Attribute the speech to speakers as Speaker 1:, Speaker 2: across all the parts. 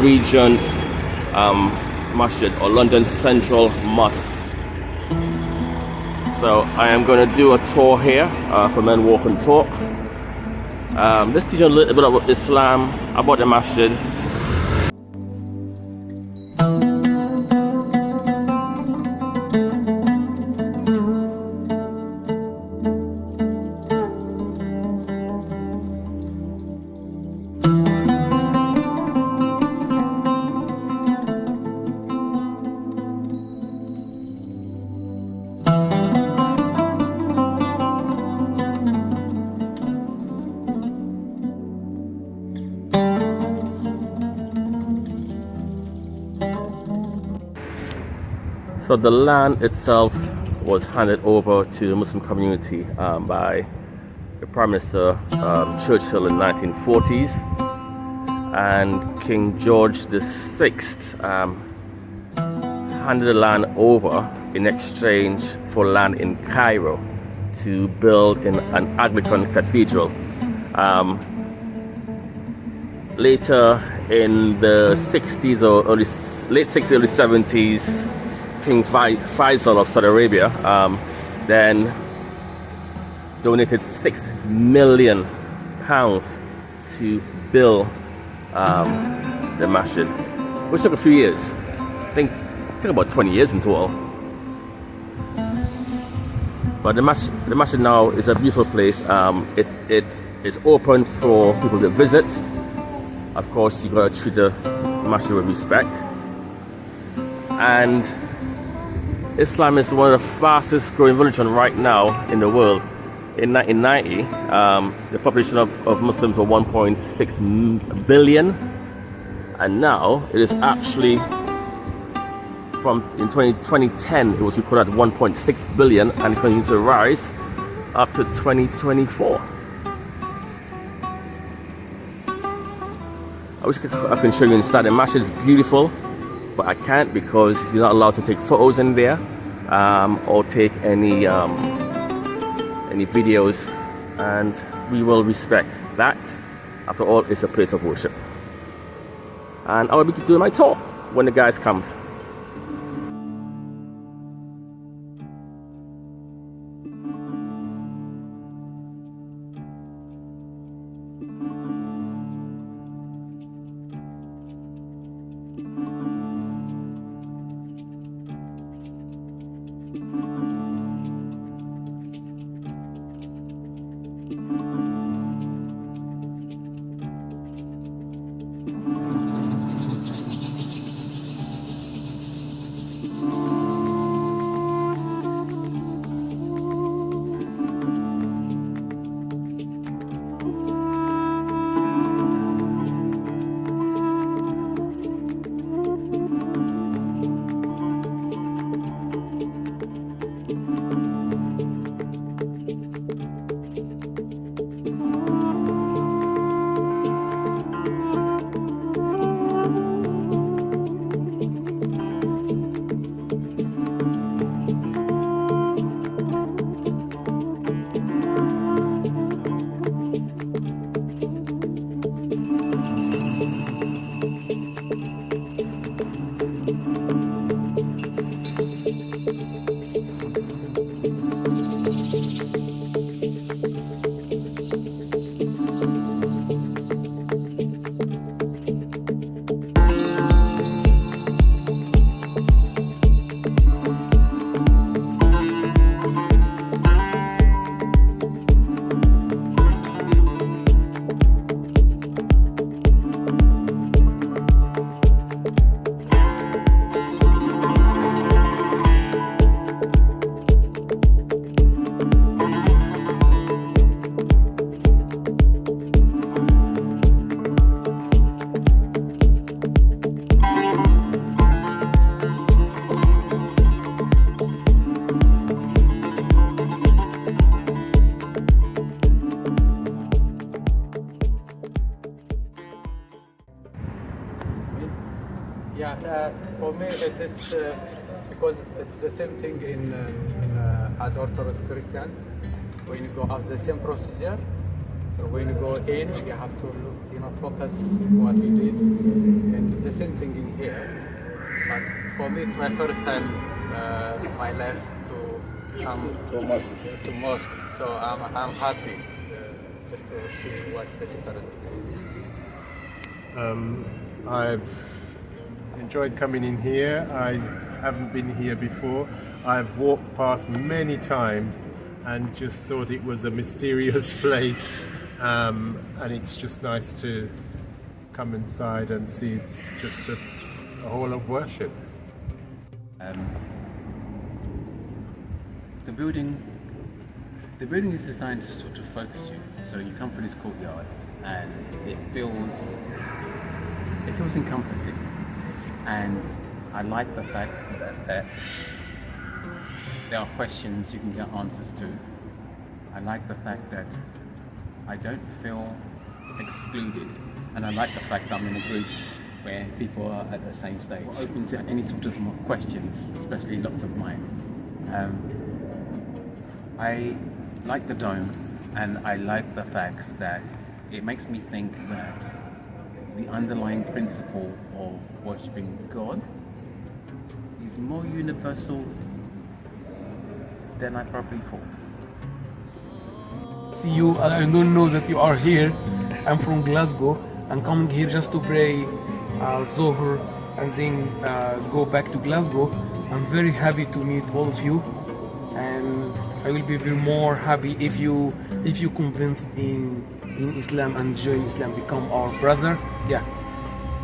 Speaker 1: Regents Masjid, or London Central Mosque. So I am going to do a tour here for Men Walk and Talk. Let's teach you a little bit about Islam, about the Masjid. So the land itself was handed over to the Muslim community by the Prime Minister Churchill in the 1940s, and King George VI handed the land over in exchange for land in Cairo to build in an Anglican cathedral. Later in the 60s or late 60s, early 70s, King Faisal of Saudi Arabia then donated £6 million to build the Masjid, which took a few years. I think it took about 20 years in total. But the Masjid now is a beautiful place. It is open for people to visit. Of course, you gotta treat the Masjid with respect. And Islam is one of the fastest growing religions right now in the world. In 1990, the population of Muslims were 1.6 billion, and now it is actually, in 2010 it was recorded at 1.6 billion, and it continues to rise up to 2024. I wish I can show you inside. The Masjid is beautiful, but I can't because you're not allowed to take photos in there or take any videos, and we will respect that. After all, it's a place of worship. And I will be doing my tour when the guys comes.
Speaker 2: Yeah, for me it is because it's the same thing as Orthodox Christian. When you go out the same procedure, so when you go in, you have to look, focus what you did, and the same thing in here. But for me, it's my first time in my life to come to mosque. So I'm happy just to see what's the difference.
Speaker 3: I've enjoyed coming in here. I haven't been here before. I've walked past many times and just thought it was a mysterious place, and it's just nice to come inside and see it's just a hall of worship.
Speaker 4: The building is designed to sort of focus you. So you come through this courtyard and it feels encompassing. And I like the fact that there are questions you can get answers to. I like the fact that I don't feel excluded. And I like the fact that I'm in a group where people are at the same stage, open to any sort of questions, especially lots of mine. I like the dome, and I like the fact that it makes me think that the underlying principle of worshipping God is more universal than I probably thought.
Speaker 5: See you, I don't know that you are here. I'm from Glasgow. I'm coming here just to pray Zohar and then go back to Glasgow. I'm very happy to meet all of you, and I will be very more happy if you convince in Islam and join Islam, become our brother. Yeah.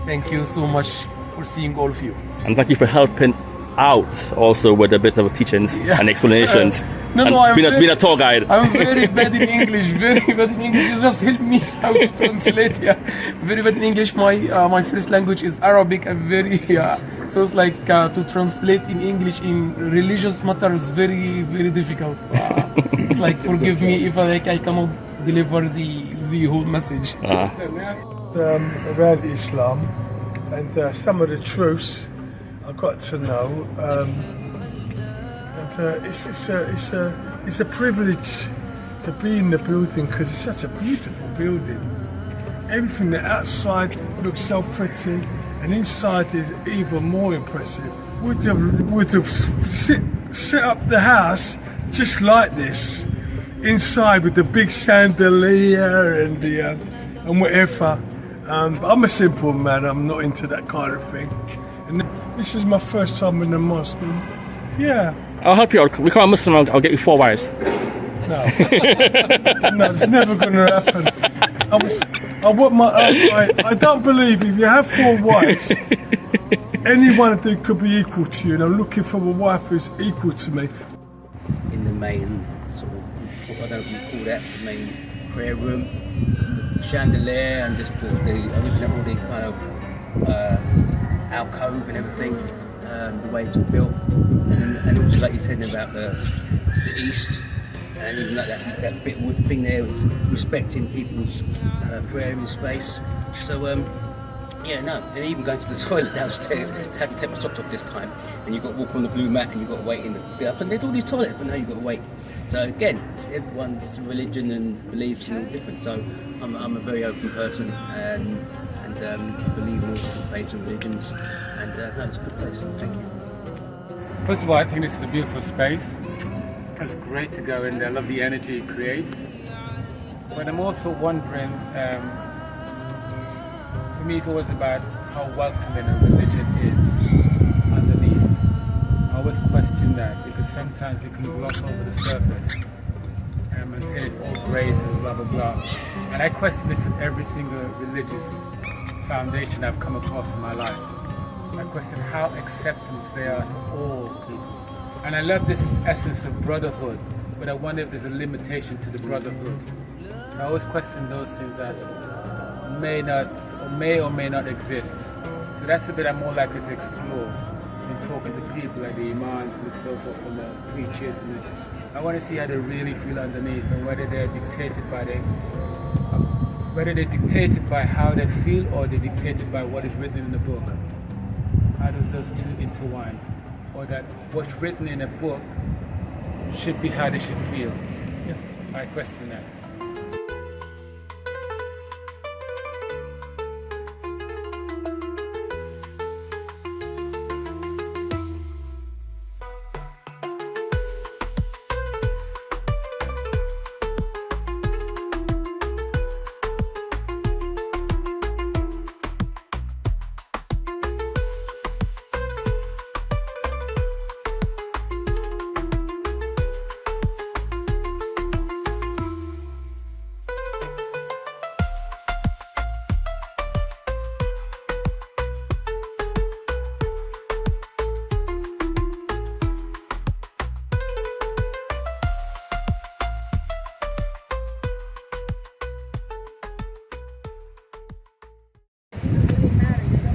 Speaker 5: Thank you so much for seeing all of you.
Speaker 1: And thank you for helping out also with a bit of teachings and explanations.
Speaker 5: I'm
Speaker 1: being a tour guide.
Speaker 5: I'm very bad in English, You just help me how to translate. Yeah, very bad in English. My first language is Arabic. I'm very So it's like to translate in English in religious matters very difficult. It's like forgive me if I cannot deliver the whole message.
Speaker 6: Around Islam and some of the truths I got to know, and it's a privilege to be in the building because it's such a beautiful building. Everything the outside looks so pretty, and inside is even more impressive. Would have set up the house just like this, inside with the big chandelier and whatever. I'm a simple man. I'm not into that kind of thing. And this is my first time in the mosque. And yeah.
Speaker 1: I'll help you out. Become a Muslim, I'll get you 4 wives.
Speaker 6: No, no, it's never going to happen. I don't believe if you have 4 wives, any one of them could be equal to you. And I'm looking for a wife who's equal to me.
Speaker 7: In the main sort of, I don't know if you call that the main prayer room, chandelier, and just I'm looking at all the kind of alcove and everything, the way it's all built, and also like you said about the east, and even like that bit of wood thing there, respecting people's prayer in space. So and even going to the toilet downstairs, I had to take my socks off this time, and you've got to walk on the blue mat and you've got to wait in the up, and there's all these toilets, but now you've got to wait. So again, everyone's religion and beliefs are all different. So I'm a very open person, and believe in all different faiths and religions, and no, it's a good place. Thank you.
Speaker 8: First of all, I think this is a beautiful space. It's great to go in there. I love the energy it creates. But I'm also wondering, for me it's always about how welcoming a religion is underneath. I always question that because sometimes we can gloss over the surface and say it's all great and blah blah blah. And I question this with every single religious foundation I've come across in my life. I question how acceptance they are to all people. And I love this essence of brotherhood, but I wonder if there's a limitation to the brotherhood. I always question those things that may or may not exist. So that's the bit I'm more likely to explore in talking to people like the Imams and so forth, and the preachers. I want to see how they really feel underneath, and whether they're dictated by how they feel, or they're dictated by what is written in the book. how does those two intertwine? Or that what's written in a book should be how they should feel. I question that.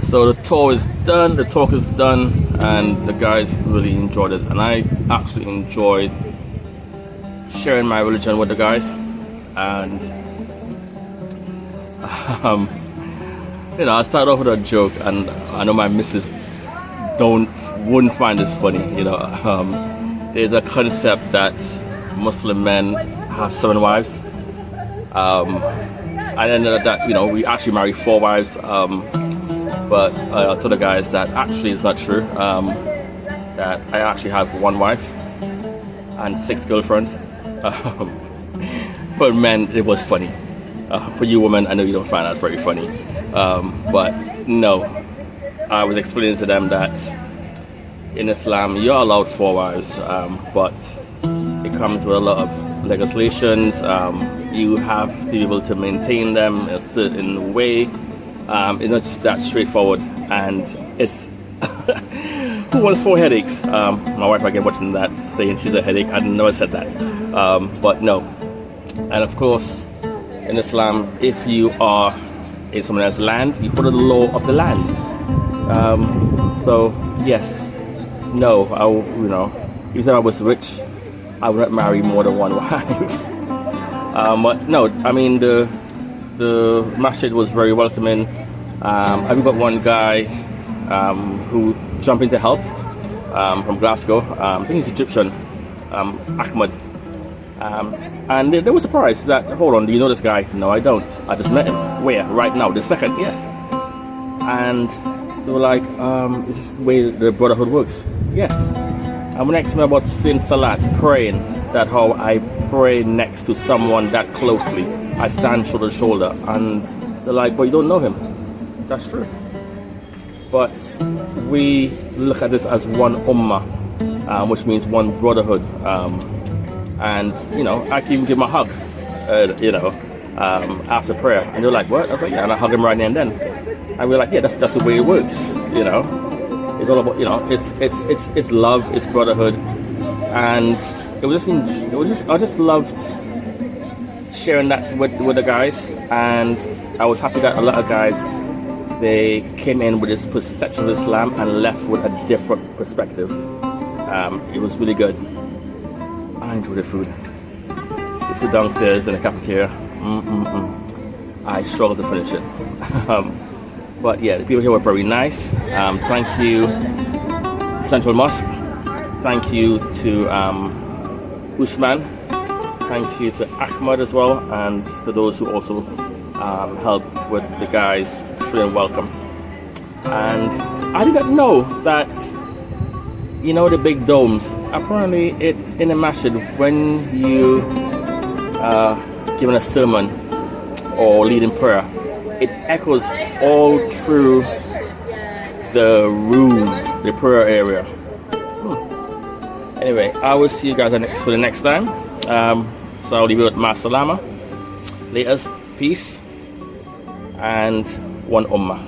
Speaker 1: So the tour is done, the talk is done, and the guys really enjoyed it. And I actually enjoyed sharing my religion with the guys. And you know, I started off with a joke, and I know my missus wouldn't find this funny. You know, there's a concept that Muslim men have 7 wives. I didn't know that, you know, we actually marry 4 wives. But I told the guys that actually it's not true. That I actually have 1 wife and 6 girlfriends. For men, it was funny. For you women, I know you don't find that very funny. But no, I was explaining to them that in Islam, you're allowed 4 wives, but it comes with a lot of legislations. You have to be able to maintain them in a certain way. It's not just that straightforward, and it's who wants 4 headaches? My wife again watching that saying she's a headache. I never said that, but no. And of course, in Islam, if you are in someone else's land, you follow the law of the land. So yes, no, you know, even if I was rich, I would not marry more than 1 wife. But no, I mean the masjid was very welcoming. I've got one guy who jumped in to help from Glasgow. I think he's Egyptian, Ahmed. And they were surprised that, hold on, do you know this guy? No, I don't. I just met him. Where? Right now, this second? Yes. And they were like, is this the way the brotherhood works? Yes. And when they asked me about saying salat, praying, that how I pray next to someone that closely, I stand shoulder to shoulder, and they're like, but you don't know him. That's true. But we look at this as one ummah, which means one brotherhood. And you know, I can even give him a hug, you know, after prayer. And they're like, what? I was like, yeah, and I hug him right there and then. And we're like, yeah, that's the way it works, you know. It's all about, you know, it's love, it's brotherhood, and I just loved sharing that with the guys, and I was happy that a lot of guys, they came in with this perception of Islam and left with a different perspective. It was really good. I enjoyed the food. The food downstairs in the cafeteria, I struggled to finish it. But yeah, the people here were very nice. Thank you, Central Mosque. Thank you to Usman. Thank you to Ahmed as well, and to those who also helped with the guys feeling welcome. And I didn't know that, you know, the big domes, apparently it's in a masjid when you giving a sermon or leading prayer, it echoes all through the room, the prayer area. Anyway, I will see you guys for the next time. So I'll leave you with Ma Salama. Laters, peace, and one ummah.